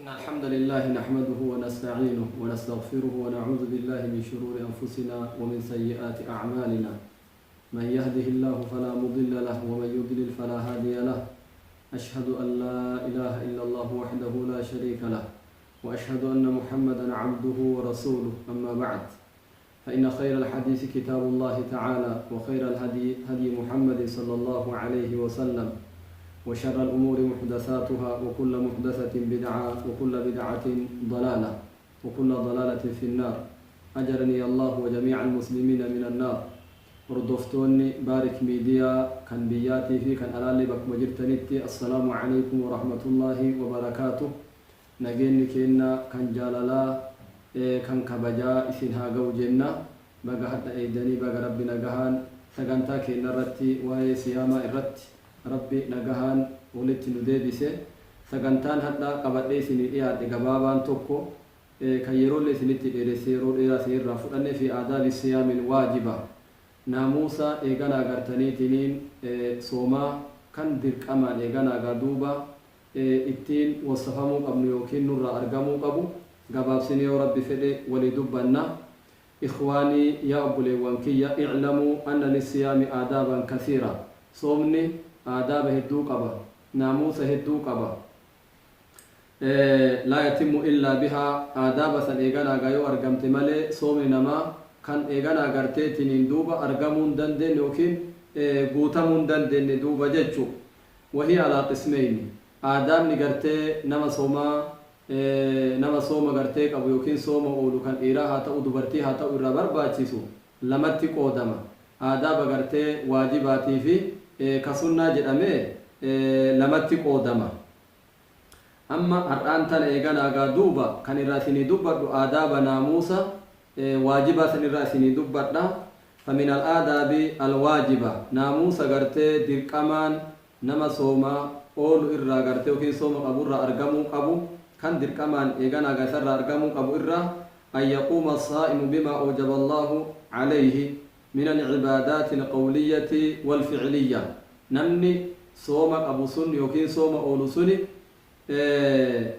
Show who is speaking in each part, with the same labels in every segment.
Speaker 1: إن الحمد لله نحمده ونستعينه ونستغفره ونعوذ بالله من شرور أنفسنا ومن سيئات أعمالنا من يهده الله فلا مضل له ومن يضلل فلا هادي له أشهد أن لا إله إلا الله وحده لا شريك له وأشهد أن محمدا عبده ورسوله أما بعد فإن خير الحديث كتاب الله تعالى وخير الهدي هدي محمد صلى الله عليه وسلم وشر الأمور محدثاتها وكل محدثة بدعة وكل بدعة ضلالة وكل ضلالة في النار أجرني الله وجميع المسلمين من النار وردفتوني بارك ميديا كان بياتي في كان ألالي بك مجرتنيتي السلام عليكم ورحمة الله وبركاته نجيني كينا كان جاللا كان كبجا إسنها جو جنة بقى حتى إيداني بقى ربنا قهان سقنتا كينا رتي وهي سياما الرتي ربي نجاهان ولدت ندبسه سجنتان حتى قبل سني إياد جبابان توكو كيرول سنتي إرسيرول إرسير رفضن في آداب الصيام الواجبة ناموسا إيجانا قرتني تنين سوما كان درك أما إيجانا قدوبا إتين وصفامو قبل يوكين نور أرجمو قبو جباب سني ربي فدي ولدبنا إخواني يا أبو لوانكية اعلموا أن للصيام آدابا كثيرة صومني آداب هدو قبا ناموس هدو قبا لا يتم إلا بها آداب سن إيغانا غايو أرغمت مالي صوم نما كان إيغانا غرتي تنين دوبا أرغمون دندن يوكين بوتمون دندن دوبا جيتشو وهي على قسمين آداب نغرتي نما صوما غرتي قبو يوكين صوما أولو كان إيراها تأو دبرتي هاتأو إرابر باتشيسو لمتي قودما آداب غرتي واجباتي في كسنة جدامي لمتي قودما أما أرانتان إيغانا غادوبا كان الراسيني دوبا آداب ناموسا واجبا سن الراسيني دوبا فمن الآداب الواجبة ناموسا غرتي ديركامان نما صوما أول إرى غرتي وكين صوما قبو إرى أرغمو قبو كان ديركامان إيغانا غسر أرغمو قبو إرى أن يقوم الصائم بما أوجب الله عليه من العبادات القولية والفعلية نمني صوم أبو سن يوكين صوم أولو سني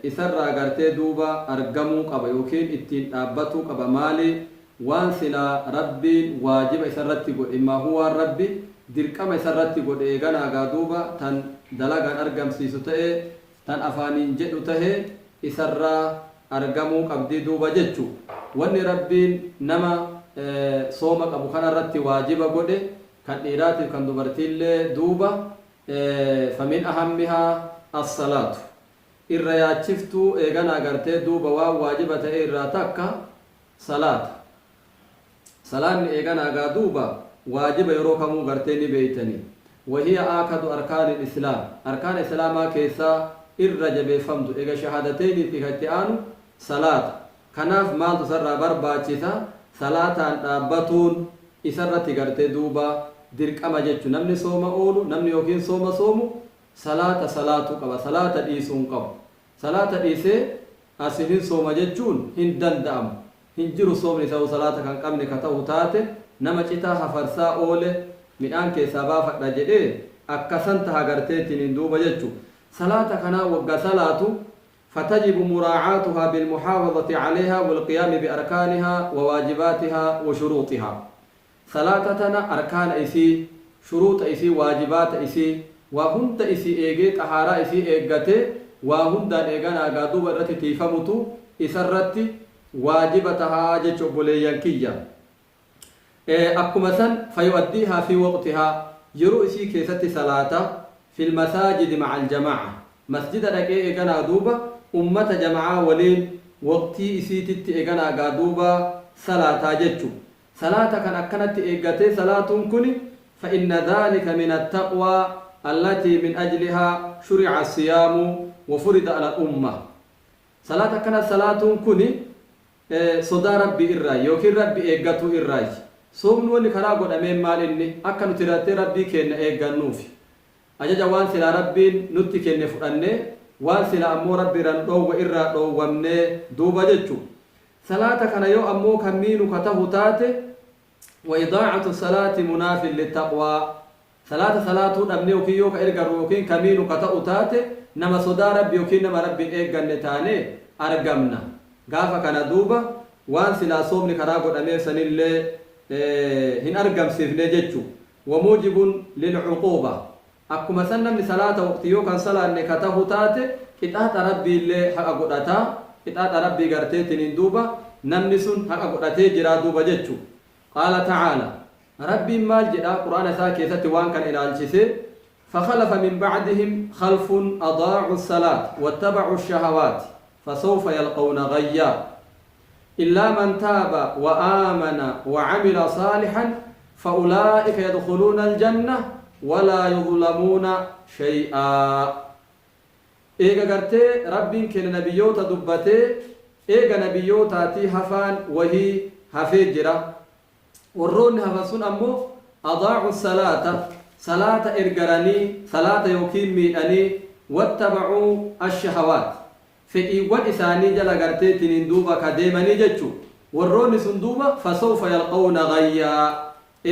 Speaker 1: إثر غرتي دوبا أرقمو قبا يوكين اتين أبتو قبا مالي وانسلا ربي واجب إثرتي قد إما هو ربي دركم إثرتي قد إيغانا غادوبا تن دلغان أرقم سيسو تأي تن أفانين جدو تأي إثر أرقمو قبدي دوبا جتشو واني ربي نما صومك أبو خان الرتي واجب قد كان إيراتي كان دبرتي دوبا فمن أهمها الصلاة الرياض شفتو إيغانا غرتي دوبا واجبة إيراتك صلاة إيغانا غادوبا واجبة يروكمو غرتيني بيتني وهي آكد أركان الإسلام أركان الإسلام كيسا الرجب فمدو إيغا شهادتين في هتيان صلاة كناف مال تسرى برباچيسا صلاة أبطون إسرتي غرتي دوبا dirqama jechuun namni sooma oolu namni yookiin sooma soomu salaatu qaba salaata dhiisuun qabu salaata dhiisee asifin sooma jechuun hin danda'amu hin jiru soomni isaa salaata kan qabne ka ta'u taate nama citaa hafarsaa oole midhaan keessaa baafadha jedhee akkasan taha garteetiin duuba jechuun salaata kanaa wagga salaatu فتجب مراعاتها بالمحافظة عليها والقيام بأركانها وواجباتها وشروطها صلاتنا أركان إسي شروط إسي واجبات إسي وهند إسي إيجي طهارة إسي إيجته وهند إيجانا قادوب الرتي تيفمتو إسرتي واجبتها جتشو بوليانكية أكمسا فيؤديها في وقتها يرو إسي كيستي صلاة في المساجد مع الجماعة مسجد لكي إيجانا دوبا أمة جماعة ولين وقتي إسي تتي إيجانا قادوبا صلاة جتشو صلاة كان أكنت إيجاتي صلاة كني فإن ذلك من التقوى التي من أجلها شرع الصيام وفرض على الأمة صلاة كانت صلاة كني صدا ربي إراي يوكي ربي إيجاتو إراي صوم نولي كراغو أمين مال إني أكنو تراتي ربي كين إيجان نوفي أجاجا وان سلا ربي نتي كين فرأني وان سلا أمو ربي رندو وإرا دو ومني دوبا جتشو صلاة كان يو أمو كمينو كتهو تاتي وإضاعة الصلاة مناف للتقوى صلاة أبني وكيو كإرجع روكين كمين وكتا أتاته نما صدا ربي وكين نما ربي إيجا نتاني أرجمنا قافا كان دوبا وان سلا صوم لكراغو أمير سن اللي هن أرجم سيفني جتشو وموجب للعقوبة أكو مثلا من صلاة وقتيو كان صلاة نكتا أتاته كتات ربي اللي حق قدتا كتات ربي قرتي تنين دوبا نمنسون حق قدتي جرا دوبا جتشو قال تعالى ربي مال جدا قرآن ساكي ستوان كان إلى الجسد فخلف من بعدهم خلف أضاعوا الصلاة واتبعوا الشهوات فسوف يلقون غيا إلا من تاب وآمن وعمل صالحا فأولئك يدخلون الجنة ولا يظلمون شيئا إيغا قرتي ربي كان نبيوتا دبتي إيغا نبيوتا تي هفان وهي هفجرة warroonni hafasun ammoo adaa'u salaata ergaranii salaata yookiin miidhanii wattaba'uu ash-shahawaat fedhiiwwan isaanii jala garteetiniin duuba ka deemanii jechuu warroonni sun duuba fasawfa yalqawna ghayyaa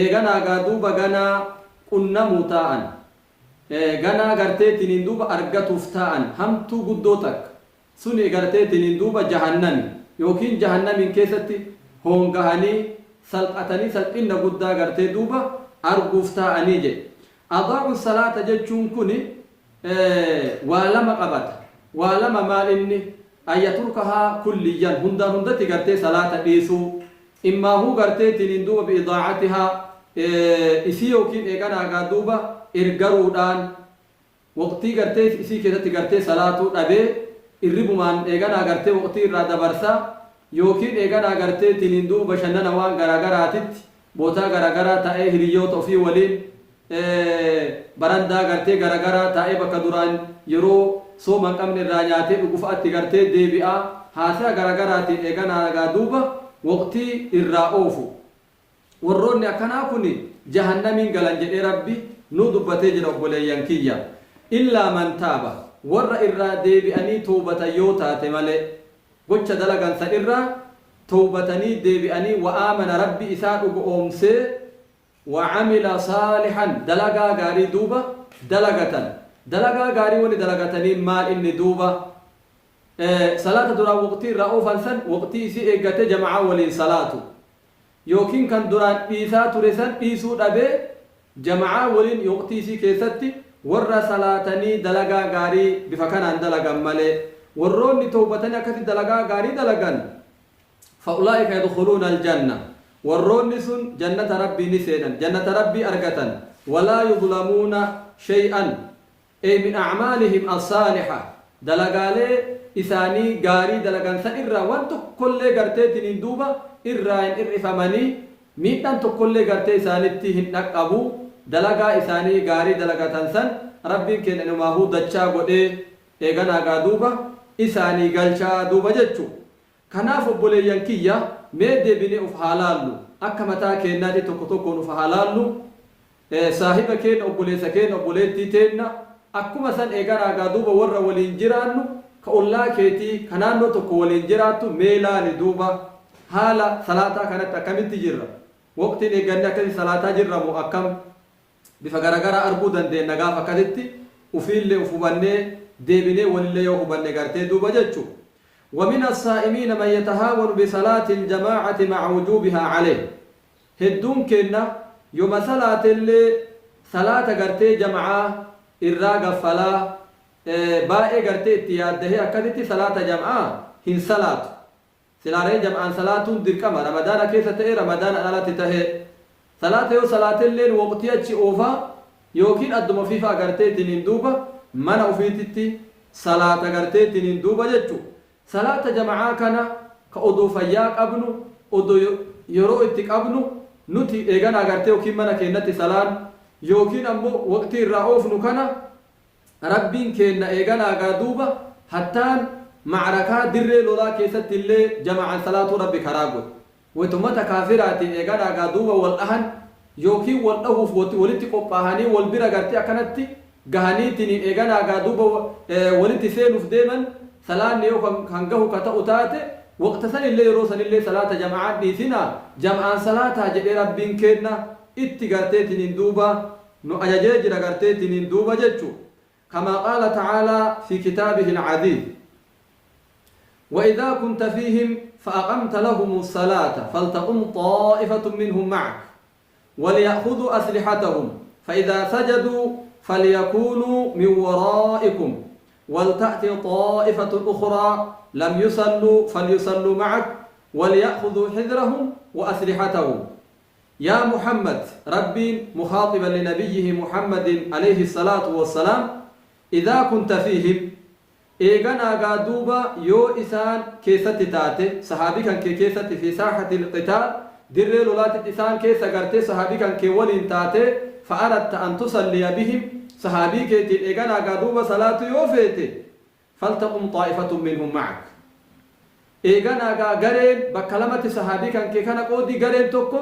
Speaker 1: eeganaagaa duuba ganaa qunnamuu ta'an ganaa garteetiniin duuba argatuuf ta'an hamtuu guddoo takka suni garteetiniin duuba jahannami yookiin jahannamin keessatti hoongahanii salqatanii salqinna guddaa gartee duuba arguuf ta'anii jedhe adaa'u salaata jechuun kuni waa lama qabata waa lama maal inni ayyaturkahaa kulliyyan hundatti gartee salaata dhiisuu immaahuu garteetiniin duuba biidaacatihaa isii yookiin eeganaagaa duuba irgaruudhaan waqtii gartee isii keessatti gartee salaatuu dhabee irribumaan eeganaa gartee waqtii irraa dabarsaa yookiin eeganaa garteetiniin duuba bashannana waan garagaraatitti bootaa garagaraa ta'ee hiriyoota ofii waliin barandaa gartee garagaraa ta'ee bakka duraan yeroo sooma qabne irraa nyaatee dhugufaatti gartee deebi'aa haasaa garagaraatiin eeganaagaa duuba waqtii irraa oofu warroonni akkanaa kun jahannamiin galan jedhee rabbi nu dubbatee jira obboleeyyan kiyya illaa man taaba warra irraa deebi'anii toobatan yoo taate malee gocha dalagan san irraa tawbatanii deebi'anii wa'aamana rabbi isaa dhugu oomsee wa'amila saalihan dalagaa gaarii duuba dalagatan dalagaa gaarii wani dalagatanii maal inni duuba salaata duraan waqtii irraa oofan san waqtii isii eeggate jama'aa waliin salaatu yookiin kan duraan dhiisaa ture san dhiisuu dhabee jama'aa waliin waqtii isii keessatti warra salaatanii dalagaa gaarii bifa kanaan dalagan malee warroonni tawbatanii akkasi dalagaa gaarii dalagan fa'ulaa'ika yadkhuluuna aljanna warroonni sun jannata rabbii ni seenan jannata rabbii argatan walaa yudlamuuna shay'an ay min a'maalihim as-saaliha dalagaalee isaanii gaarii dalagan san irraa waan tokkollee garteetiniin duuba irraa hin irrifamanii miidhaan tokkollee gartee isaanitti hin dhaqqabu dalagaa isaanii gaarii dalagatan san rabbiin keenya numaahuu dachaa godhee eeganaagaa duuba isaanii galchaa duuba jechu kanaaf obboleeyyan kiyya mee deebinee uf haalaallu akka mataa keenyaatti tokko tokkoon uf haalaallu saahiba keenya obboleessa keenya obboleettii teenna akkuma san eeganaagaa duuba warra waliin jiraannu ka ollaa keetii ka naannoo tokko waliin jiraattu mee laali duuba haala salaataa kanatti akkamitti jirra waqtiin eegganne akkasi salaataa jirramu akkam bifa garagaraa arguu dandeenya gaaf akkasitti ufiillee uf hubannee deebinee walillee yoo hubanne gartee duuba jechu ومن الصائمين من يتهاون بصلاة الجماعة مع وجوبها عليه هدون كنا يوم صلاة اللي صلاة قرتي جماعة الراقة فلا باقي قرتي اتياده أكدت صلاة جماعة هن صلاة سلاري جماعة صلاة دركما رمضان كيسة تهي رمضان ألا تتهي صلاة يو صلاة الليل وقتيات شئوفا يوكين أدوم فيفا قرتي تنين دوبا من أوفيتتي صلاة قرتي تنين دوبا جتشو صلاة جماعة كان كأدو فياك أبنو أدو يرو اتك أبنو نتي إيغانا قرتي وكين منا كينتي صلاة يوكين أمو وقتي الرأوف نكنا ربين كينا إيغانا قادوبا حتى معركة در لولا كيست اللي جماعة صلاة ربي كراغو وتمتا كافرات إيغانا قادوبا والأهن يوكين والأهوف ولتي قباهاني والبرا قرتي أكنتي قهانيتني إيغانا قادوبا ولتي سينوف ديما صلاة نيو كانغهو كتاوتاتي وقت سن اللي يروسن اللي صلاة جماعات ديسنا جماعة صلاة جدي ربين كينا اتقرتين دوبا نو أجاجي جرغرتي تنين دوبا جتشو كما قال تعالى في كتابه العزيز وإذا كنت فيهم فأقمت لهم الصلاة فلتقم طائفة منهم معك وليأخذوا أسلحتهم فإذا سجدوا فليكونوا من ورائكم ولتأتي طائفة أخرى لم يصلوا فليصلوا معك وليأخذوا حذرهم وأسلحتهم يا محمد ربي مخاطبا لنبيه محمد عليه الصلاة والسلام إذا كنت فيهم إيغانا قادوبا يو إسان كيسة تاتي صحابي كان كيسة في ساحة القتال در لولات إسان كيسة قرتي صحابي كان كيولين تاتي فأردت أن تصلي بهم صحابي كيتي إيغانا قادوبا صلاة يوفيتي فلتقم طائفة منهم معك إيغانا قارين بكلمة صحابي كان كي كان قودي قارين توكو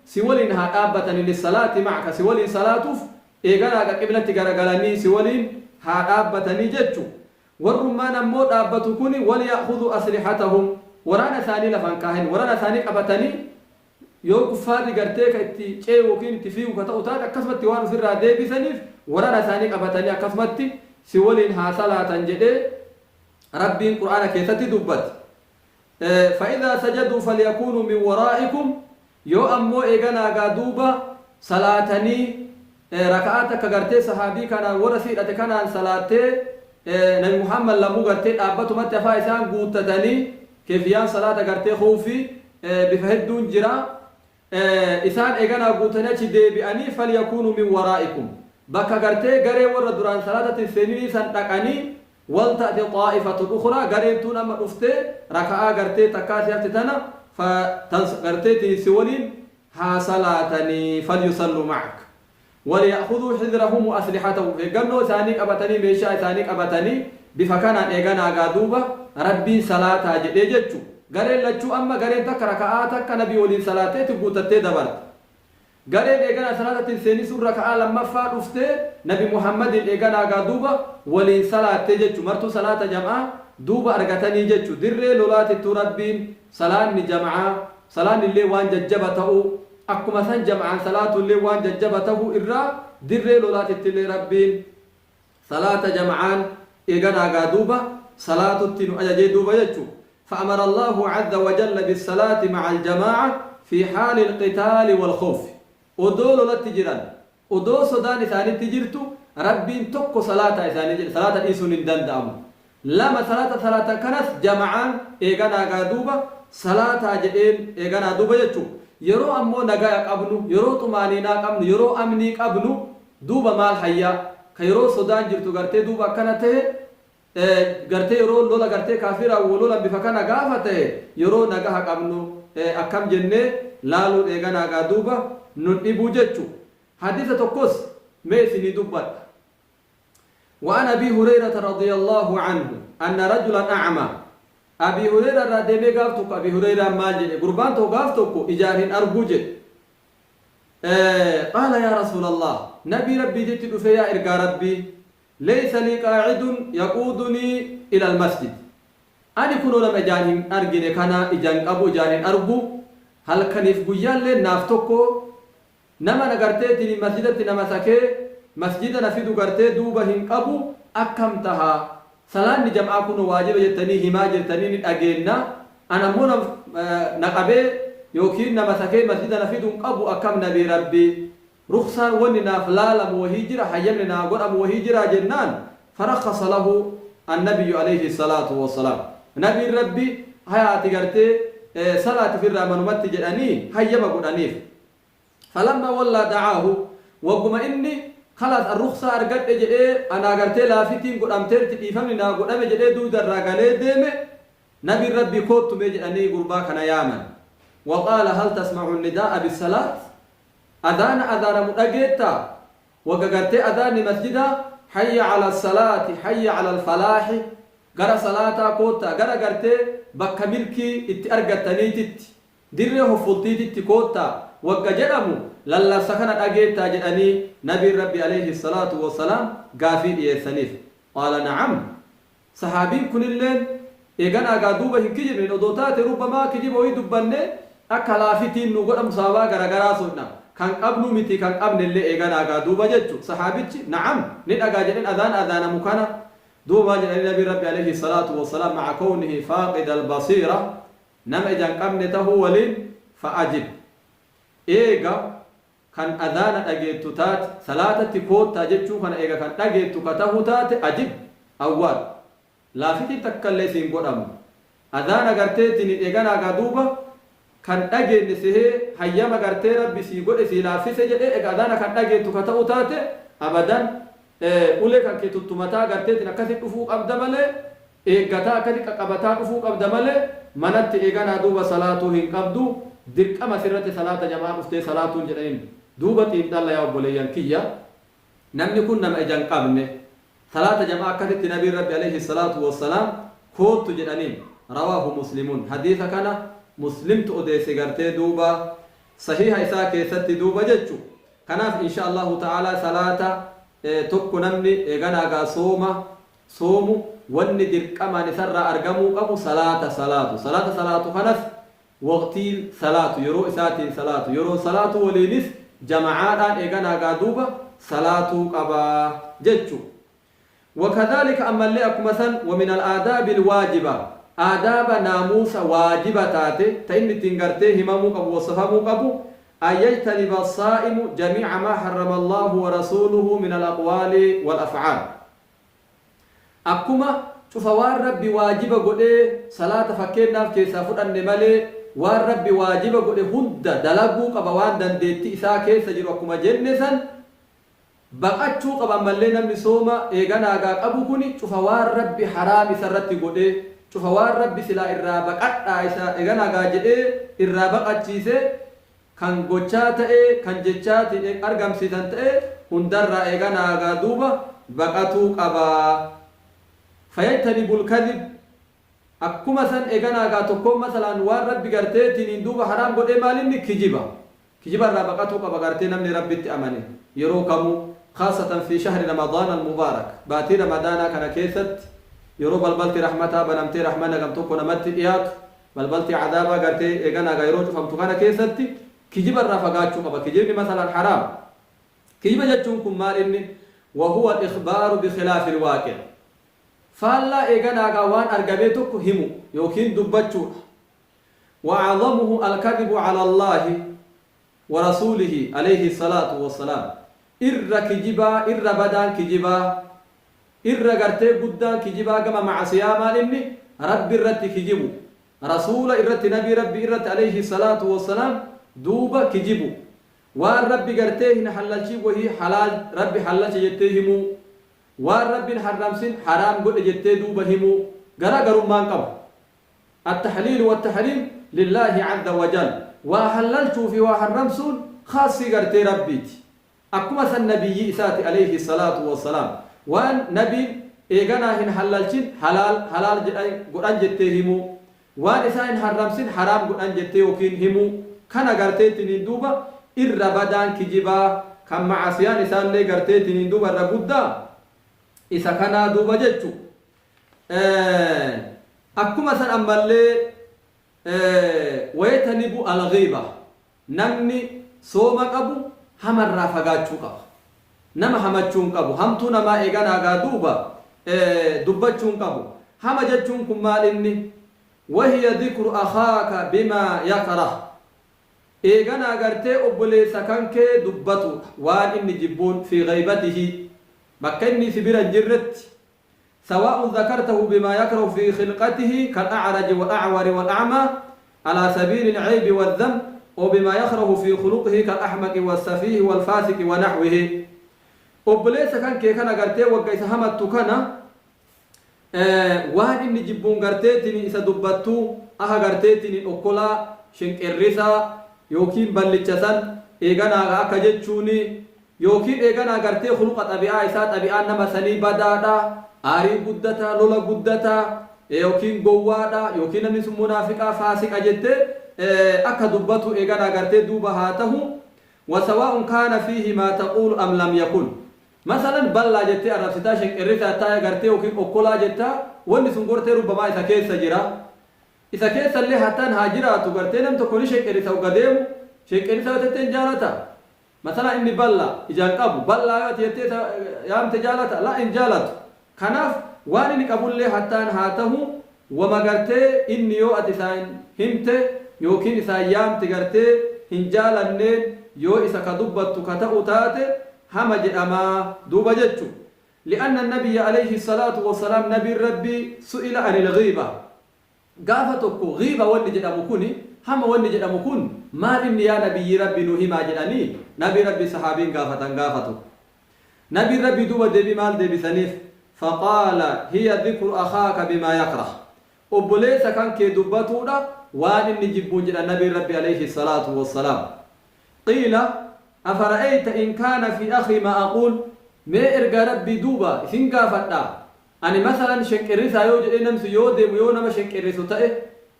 Speaker 1: سيولين هادابة للصلاة معك سيولين صلاتوف إيغانا قبلة قرقلاني سيولين هادابة نجتشو والرمان أمود أبتكوني وليأخذوا أسلحتهم ورانا ثاني لفنكاهن ورانا ثاني قبتني يو كفار قرتيك اتي چه وكين تفيو كتاوتات أكسمت وانو في الرادي بسنيف ورانا ثاني قبتني أكسمت سيولين ها صلاة جدي ربي القرآن كيستي دبت فإذا سجدوا فليكونوا من ورائكم يو أمو إيغانا قادوبا صلاتني ركعاتك قرتي صحابي كان ورسيدة كان صلاتي نبي محمد لمو قرتي أبتو متى فايسان قوتتني كيفيان صلاة قرتي خوفي بفهدون جرا إسان إيغانا قوتنا دي بأني فليكونوا من ورائكم بكا قرتي قري ورد دران صلاة السنين سنتقني والتأتي طائفة أخرى قرين تونا مأفتي ركعا قرتي تكاسي أفتتنا قرتي سولين ها صلاتني فليصلوا معك وليأخذوا حذرهم وأسلحتهم فقالوا ثانيك أبتني ميشا ثانيك أبتني بفكان إيغانا قادوبا ربي صلاة جدجتشو قرين لجو أما قرين تك ركعاتك نبي ولين صلاة تبوتتي دبرت قرين إيغانا صلاة سيني سور ركعا لما فارفته نبي محمد إيغانا قادوبا ولين صلاة جتشو مرتو صلاة جمعة دوبا أرغتني جتشو در لولات التربين صلاة جمعة صلاة اللي وان ججبته أكما سن جمعا صلاة اللي وان ججبته إرى در لولات التلي ربين صلاة جمعان إيغانا قادوبا صلاة التنو أجاجي دوبا يجو فأمر الله عز وجل بالصلاة مع الجماعة في حال القتال والخوف ودول لتجران ودو صدان ثاني تجرتو ربين تكو صلاة ثاني صلاة إيسون دندام لما صلاة كنس جمعان إيغانا قادوبا صلاة جئين إيغانا دوبا يجو yeroo ammoo nagaa qabnu yeroo xumaaniinaa qabnu yeroo amnii qabnu duuba maal hayya ka yeroo sodaan jirtu gartee duuba akkana ta'e gartee yeroo lola gartee kaafira wolola bifa kana gaafa ta'e yeroo nagaa qabnu akkam jennee laaluu eeganagaa duuba nun dhibuu jechu hadisa tokkos mee isinii dubbadha وعن أبي هريرة رضي الله عنه أن رجلا أعمى أبي هريرة ردمي قافتك أبي هريرة ماجد قربان تو قافتك إجارين أربوجد قال يا رسول الله نبي ربي جئت فيا إرقى ربي ليس لي قاعد يقودني إلى المسجد أنا كنو لما جانين أرقين كان إجان أبو جانين أربو هل كنف قيان لين نافتكو نما نقرتي مسجدة نما سكي مسجدة نفيدو قرتي دوبهن أبو أكمتها صلاة جمعة كنو واجب جتني هما جتني أجينا أنا مونا نقبي يوكين نمسكي مسجد نفيدون أبو أكم نبي ربي رخصا وننا فلالا موهيجرا حيمنا قرأ موهيجرا جنان فرخص له النبي عليه الصلاة والسلام نبي ربي هيا تقرتي صلاة في الرحمن متجراني هيما قرأنيف فلما والله دعاه وقم إني خلاص الرخصة أرجعت جدّ أنا قرأت لافتين قد أمتر تفهمنا قد أم جدّ دود الرجالة دم نبي ربي كوت مجأني قربا كنا يامن وقال هل تسمع النداء بالصلاة أذان متأجتا وقرأت أذان مسجدا حي على الصلاة حي على الفلاح قرأ صلاة كوتا قرأت بكملكي اتأرجتني تت دره فلتي تت كوتا وقجرمو للا سكنت أجيتا جدني نبي ربي عليه الصلاة والسلام قافي يسنيف قال نعم صحابي كن الليل إيغان أقادوبة هنكجر من أدوتات ربما كجيب ويدبني أكلافتين نقول مصابا غرغرا سنة كان قبل متي كان قبل اللي إيجانا قادوبا جتشو صحابتي نعم ندقا جنين أذان مكانا دوبا جنين النبي ربي عليه الصلاة والسلام مع كونه فاقد البصيرة نم إجان قبل تهو ولين فأجب إيجا كان أذان أجيتو تات صلاة تكوت تجتشو كان إيجا كان أجيتو كتهو تات أجب أول لا فتي تكالي سينقرم أذان قرتيتني إيجانا قادوبا kan dhageenye sehee hayyama gartee rabbi sii godhe sii laaffise jedhee egaadana kan dhageettu ka ta'u taate abadan ulee kan kee tuttumataa garteetiin akkasi dhufuu qabda malee eeggataa akkasi qaqqabataa dhufuu qabda malee manatti eeganaa duuba salaatuu hin qabdu dirqama sirratti salaata jamaa dhuftee salaatuun jedhaniin duuba xiinxalla yaa obboleeyyan kiyya namni kun nama ijaan qabne salaata jamaa akkasitti nabiin rabbi alayhi salaatu wassalaam koottu jedhaniin rawaahu muslimuun hadiisa kana مسلمت أديس قرتي دوبا صحيح إساء كيست دوبا جتشو كناف إن شاء الله تعالى صلاة تبكو نمني إغانا صومو واني درك أما نسر أرقمو أبو صلاة خنف وقتي صلاة يرو إساتي صلاة يرو صلاة ولينس جماعات إغانا دوبا صلاة قبا جتشو وكذلك أما اللي أكمثا ومن الآداب الواجبة آداب ناموس واجبات تإن تنقرته هممو قبو وصفمو قبو أن يجتنب الصائم جميع ما حرم الله ورسوله من الأقوال والأفعال أكما شوف والرب واجب قولي صلاة فكينا في كيسا فرن مالي والرب واجب قولي هند دلقو قبوان دندتي إسا كيسا جيرو أكما جنسا بقاتشو قبا مالينا مسوما إيغانا قابو كوني شوف والرب حرام سرتي قولي شوفوار ربي سلا الرابق أتايسا إغانا غاجئ الرابق أتشيسي كان غوچات كان جچات أرغم سيسان هندر إغانا غادوبا بقاتو قبا فيجتنب الكذب أكما سن إغانا غاتوكم مثلا وار ربي غرتي تنين دوبا حرام قد إمالين كجبا الرابقاتو قبا غرتي نمني ربي تأمني يروكمو خاصة في شهر رمضان المبارك باتي رمضان كان كيست يرو بلبلتي رحمتها بنمتي رحمنا قم تكون مت إياك بلبلتي عذابا قرتي إيجانا غيروج فهمتو كان كيستي كجيب الرافقات شو أبا كجيب مثلا حرام كجيب جتشونكم مال إني وهو الإخبار بخلاف الواقع فلا إيجانا غوان أرجبتك همو يوكين دبتشو وأعظمه الكذب على الله ورسوله عليه الصلاة والسلام كجيبا بدان كجيبا irra gartee guddaan kijibaa gama macasiyaa maal inni rabbi irratti kijibu rasuula irratti nabii rabbi irratti alayhi salaatu wassalaam duuba kijibu waan rabbi gartee hin halalchi wahii halaal rabbi halalchi jettee himu waan rabbiin haramsin haraam godhe jettee duuba himu garaagarummaan qabu التحليل والتحريم لله عز وجل وحللت في وحرمسون خاصي قرتي ربيتي أكما النبي إساتي عليه الصلاة والسلام وان نبي إيغانا هن حلالشين حلال قرآن جتة همو وان إسان حرمسين حرام قرآن جتة وكين همو كان قرتي تنين دوبا إربادان كجبا كان معاسيان إسان لي قرتي تنين دوبا رقودا إسا كان دوبا جتشو أكما سن أمالي ويتنبو الغيبة نمني صومك أبو همر رافقاتشو قبو nama hamachuun qabu hamtuu namaa eeganaa gaa duuba dubbachuun qabu hama jechuun kun maal inni wahiya dhikru akhaaka bimaa yakrah eeganaa gartee obboleessa kan kee dubbatu waan inni jibbuun fi ghaybatihi bakka inni si bira jirretti سواء ذكرته بما يكره في خلقته كالأعرج والأعور والأعمى على سبيل العيب والذنب وبما يكره في خلقه كالأحمق والسفيه والفاسق ونحوه obboleessa kan kee kana gartee wagga isa hamattu kana waan inni jibbuun garteetiin isa dubbattu aha garteetiin okkolaa shinqirrisaa yookiin ballichasan eeganaa akka jechuuni yookiin eeganaa gartee khuluqa xabi'aa isaa xabi'aan nama sanii badaadha aarii guddataa lola guddataa yookiin gowwaadha yookiin namni sun munaafiqaa faasiqa jettee akka dubbatu eeganaa gartee duuba haa tahu وسواء كان فيه ما تقول أم لم يكن مثلا بلا جتة الرفستا شنقرتا تايا غرتي وكين اوكولا جتا وني سنغورتي ربما اذا كيس جرا اذا كيس اللي حتى هاجرا تو غرتي نم تكوني شنقرتا وقديم شنقرتا تتنجارتا مثلا إني بلا إجان قبو بلا يتيت يام تجالت لا إن جالت كناف وان إني قبول لي حتى هاته وما قرتي إني يو أتسان همت يوكين إسا يام تقرتي هنجالنين يو إسا كدبت كتأو تاتي هما جئما دوبا جتشو لأن النبي عليه الصلاة والسلام نبي ربي سئل عن الغيبة قافتك غيبة وني جئما كوني هما وني جئما كون ما إني يا نبي ربي نوهي ما جئني نبي ربي صحابين قافتو نبي ربي دوبا دبي مال دبي ثنيف فقال هي ذكر أخاك بما يكره أبوليس كان كي دبتو وان إني جبون جئنا نبي ربي عليه الصلاة والسلام قيل أفرأيت إن كان في أخي ما أقول ما إرقى ربي دوبا إثنقا فتا أني مثلا شنكريسا يو جئين نمس يو ديم يو نما شنكريسو تأي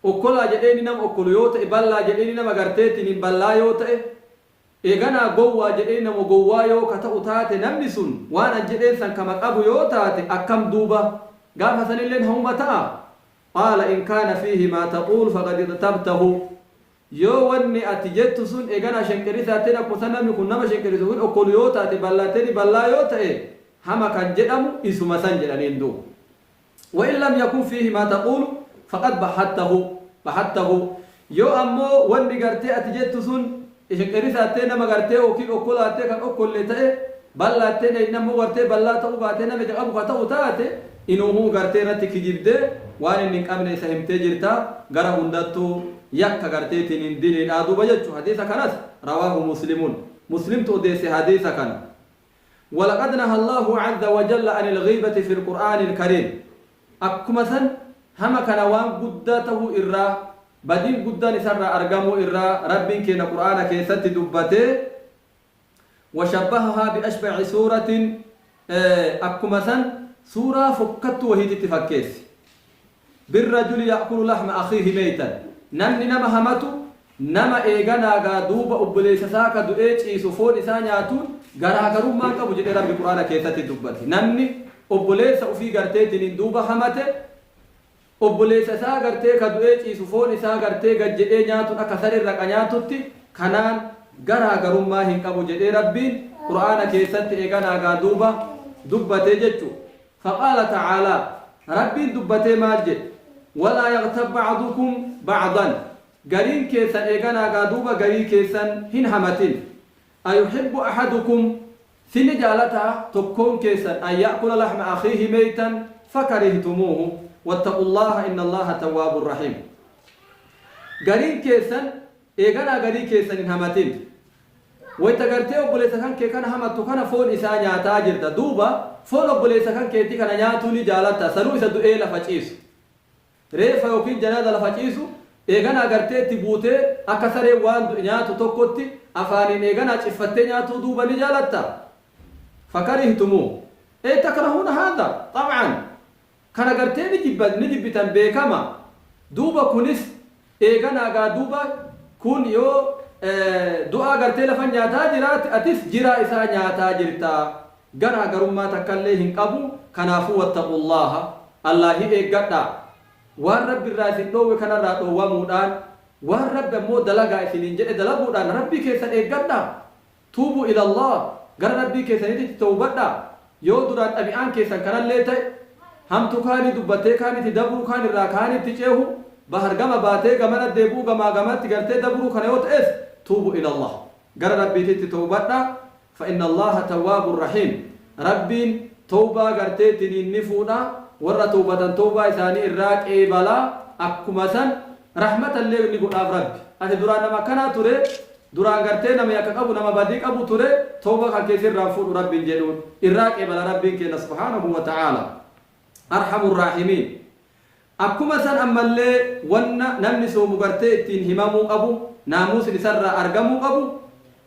Speaker 1: أكلا جئين نم أكل يو تأي بلا جئين نم أغرتيتي نم بلا يو تأي إيغانا قوة جئين نم قوة يو كتأو تاتي نمسون وانا جئين سن كما أبو يو تاتي أكم دوبا قام سنلين هم تأ قال إن كان فيه ما تقول فقد اغتبته yoo wanni ati jettu sun eegana shenkerisaatiin akkuma namni kun nama shenkerisu kun okkolu yoo taate bal'aateen bal'aa yoo ta'e hama kan jedhamu isuma san jedhaniin duuba وإن لم يكن فيه ما تقول فقد بحثته yoo ammoo wanni gartee ati jettu sun shenkerisaatiin nama gartee okiin okkolaatee kan okkolle ta'e bal'aateen nammoo gartee bal'aa ta'uu baatee nama jedhamu ka ta'u taate inuuhuu gartee irratti kijibdee waan inni hin qabne isa himtee jirta gara hundattuu yakka garteetiin hin dineedhaa duuba jechu hadiisa kanas rawaahu مسلم توديس حديثا كان ولقد نهى الله عز وجل عن الغيبة في القرآن الكريم أكمثا هما كان وان قدته إرى بدين قدان سر أرقامه إرى رب كين قرآن كيست دبته وشبهها بأشبع سورة أكمثا سورة فكت وهي تتفكيس بالرجل يأكل لحم أخيه ميتا namni nama hamatu nama eeganaa gaa duuba obboleessa isaa ka du'ee ciisu foon isaa nyaatuun garaagarummaa qabu jedhee rabbi quraana keessatti dubbate namni obboleessa ofii garteetiin duuba hamate obboleessa isaa gartee ka du'ee ciisu foon isaa gartee gad jedhee nyaatuun akka sarirra nyaatutti kanaan garaagarummaa hin qabu jedhee rabbiin quraana keessatti eeganaa gaa duuba dubbate jechu faqaala ta'aalaa rabbiin dubbatee maal jedhe ولا يغتب بعضكم بعضا قرين كيسا إيغانا قادوبا قرين كيسا هن همتين أيحب أحدكم سنجالتها تكون كيسا أن يأكل لحم أخيه ميتا فكرهتموه واتقوا الله إن الله تواب رحيم قرين كيسا إيغانا قرين كيسا هن همتين ويتقرتي أبوليسا كان كي كان همتو كان فون إسا نياتا جرتا دوبا فون أبوليسا كان كي كان نياتو نجالتا سنو إسا دؤيلا فجيسو reefa yookiin janaada lafa ciisu eegana agartee itti buutee akka saree waan nyaatu tokkotti afaaniin eegana ciffattee nyaatuu duuba ni jaalatta fakarihtumu takrahuna hada طبعا kana agartee ni jibbitan beekama duuba kunis eegana agaa duuba kun yoo du'a agartee lafa nyaataa jiraate atis jiraa isaa nyaataa jirta garaagarummaa takkallee hin qabu kanaafuu wattaqullaha allahi eeggadha waan rabbi irraa isin dhoowwe kanarraa dhoowwamuudhaan waan rabbi ammoo dalagaa isiniin jedhe dalaguudhaan rabbii keessan eeggadha tuubuu ilallah gara rabbii keessanitti tawbadha yoo duraan ɗabi'aan keessan kanallee ta'e hamtu kaanii dubbattee kaanitti dabruu kaan irraa kaanitti ceehu bahargama baatee gamana deebuu gamaa gamatti gartee dabruu kana yoo ta'es tuubuu ilallah gara rabbiititti tawbadha fa inna allaha tawwaabun rahiim rabbiin tawbaa garteetiin ni fuudha warra tawbatan tawbaa isaanii irraa qeebalaa akkuma san rahmatallee ni godhaaf rabbi ati duraan nama kanaa ture duraan gartee nama yakka qabu nama badii qabu ture tawbaa kan keessa irraa fuudhu rabbiin jedhuun irraa qeebala rabbiin kenna subhaanahu wa ta'aala arhamur raahimiin akkuma san ammallee wanna namni soomu gartee ittiin himamuu qabu naamuus isarraa argamuu qabu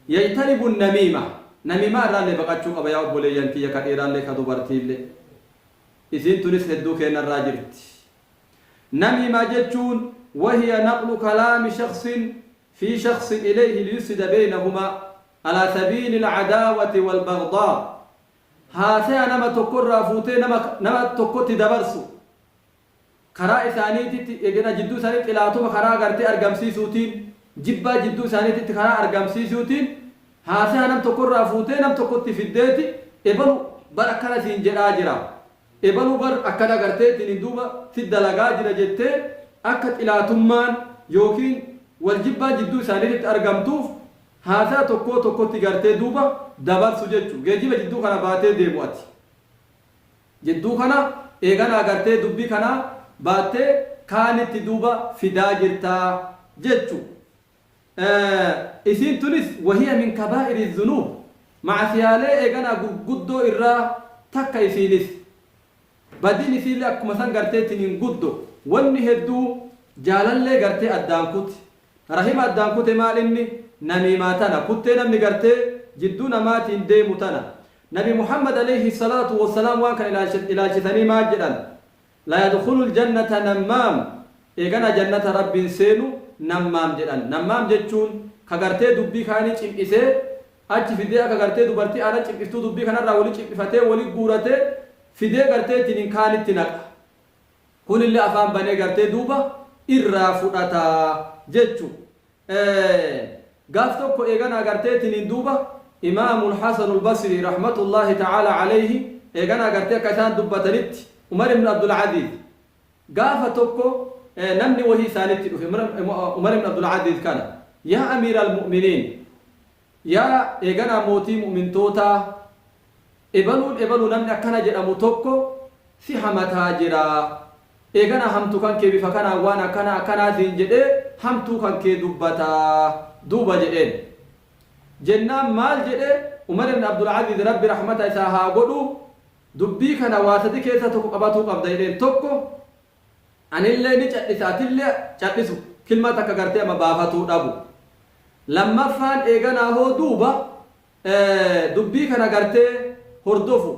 Speaker 1: yajtanibu namiima irraallee baqachuu qaba yaa obboleeyyan kiyya ka dhiiraallee ka dubartiillee إذن تنس هدو كين الراجرت نمي ما جتشون وهي نقل كلام شخص في شخص إليه ليفسد بينهما على سبيل العداوة والبغضاء هاسي نما تكر رافوتي نما تكوتي دبرسو كراء ثانيتي يجينا جدو ثانيت إلى أتوما كراء غرتي أرقم سيسوتين جبا جدو ثانيتي كراء أرقم سيسوتين haasaa nam tokkorraa fuutee nam tokkotti fiddeeti ebalu bar akkana siin jedhaa jira ebalu bar akkana garteetiin duuba si dalagaa jira jettee akka xilaatummaan yookiin waljibbaan jidduu isaaniitti argamtuuf haasaa tokkotti gartee duuba dabarsu jechuudha. Geejjiba jidduu kana baatee deemu ati. Jidduu kana eeganaa gartee dubbii kana baattee kaanitti duuba fidaa jirtaa jechuudha. Isiin tunis wahiya min kabaa'iri zunuub macsiyaalee eeganaa gurguddoo irraa takka isiinis. Badiin isiillee akkuma san garteetiin hin guddo wanni hedduu jaalallee gartee addaan kuti. Rahima addaan kute maal inni namiimaa tana kuttee namni gartee jidduu namaatiin deemu tana. Nabi Muhammad alayhi salaatu wassalaam waan kan ilaalchisanii maal jedhan la yadkhulu aljannata nammaam eegana jannata rabbiin seenu nammaam jedhan. Nammaam jechuun ka gartee dubbii kaanii cimdhisee achi fidee akka gartee dubartii aana cimdhiftuu dubbii kanarraa wali cimdhifatee wali guuratee fidee gartee ittiin kaanitti naqa. Kunillee afaan banee gartee duuba irraa fudhataa jechuudha. Gaaf tokko eeganaa gartee ittiin duuba imaamul Hasanul Basri rahmatullahi ta'ala alayhi eeganaa gartee akka isaan dubbatanitti Umar ibn Abdul Aziz gaafa tokko namni wahii isaanitti dhufe Umar ibn Abdul Aziz kana yaa amiiral mu'miniin yaa eeganaa mootii mu'mintootaa ebaluu namni akkana jedhamu tokko si hamataa jira. Eegana hamtuu kan kee bifa kanaan waan akkanaatiin jedhee hamtuu kan kee dubbataa duuba jedheen. Jennaan maal jedhee Umar ibn Abdul Aziz rabbi rahmata isaa haa godhu dubbii kana waasati keessa tokko qabatuu qabda jedheen. Tokko anillee ni cadhisaatillee cadhisu kilma takka gartee ama baafatuu dhabu. Lammaffaan eeganaa hoo duuba dubbii kana gartee hordofu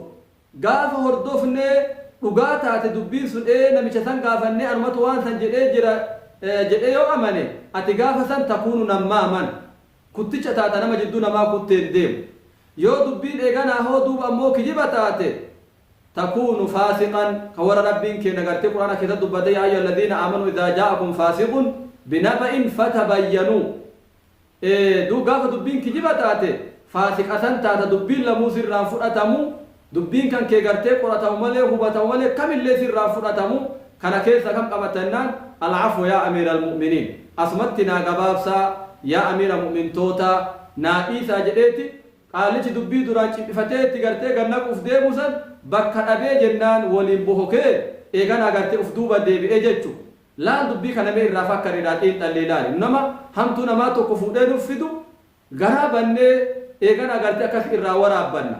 Speaker 1: gaafa hordofnee dhugaa taate dubbiin sun namicha san gaafannee anumatu waan san jedhee yoo amane ati gaafa san takuunu nammaaman kutticha taata nama jidduu namaa kutteen deemu. Yoo dubbiin eeganaa hoo duuba ammoo kijiba taate takuunu faasiqan ka warra rabbiin keenya gartee quraana keessatti dubbate yaa ayyuhal ladhiina aamanuu idhaa jaa'akum faasiqun binaba'in fatabayyanuu. Duu gaafa dubbiin kijiba taate faasiqa san taata dubbiin lamuu sirraan fudhatamu. Dubbiin kan kee gartee qoratamu malee hubatamu malee kamillee sirraa fudhatamu kana keessa kam qabatannaan al'afu yaa amiiral mu'miniin asumatti naa gabaabsaa yaa amiira mu'mintoota naa dhiisaa jedheeti qaalichi dubbii duraan cimdhifatee itti gartee gannaquuf deemu san bakka dhabee jennaan waliin bohokee eeganaa gartee uf duuba deebi'ee jechuudha. Laan dubbii kana mee irraa fakkaridhaa xiinxallee ilaali nama hamtuu namaa tokko fuudhee nuuf fidu garaa bannee eeganaa gartee akkas irraa waraabbanna.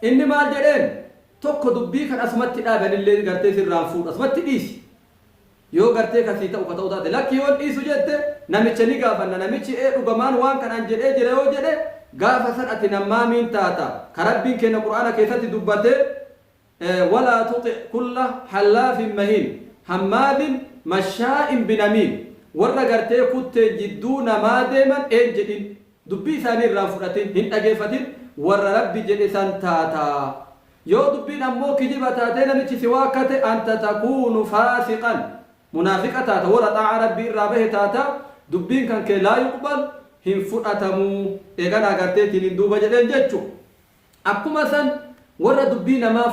Speaker 1: Inni maal jedheen tokko dubbii kan asumatti dhaabanillee gartee sirraan fuudhu asumatti dhiisi. Yoo gartee kasii ta'u ka ta'u taate lakki yoo dhiisu jette namicha ni gaafanna namichi dhugamaan waan kanaan jedhee jira yoo jedhe gaafa san ati nammaamiin taata ka rabbiin keenya quraana keessatti dubbatee walaa tuti kulla hallaafin mahiin hammaadin mashaa'in binamiin warra gartee kuttee jidduu namaa deeman een jedhin dubbii isaanii irraan fudhatin hin dhageeffatin warra rabbi jedhe san taata. Yoo dubbiin ammoo kijiba taatee namichi si waakkate anta takuunu faasiqan munaafiqa taata warra xaa'a rabbii irraa bahe taata dubbiin kan kee laa yuqbal hin fudhatamuu eeganaa garteetiin hin duuba jedheen jechuudha. Akkuma san warra dubbii namaa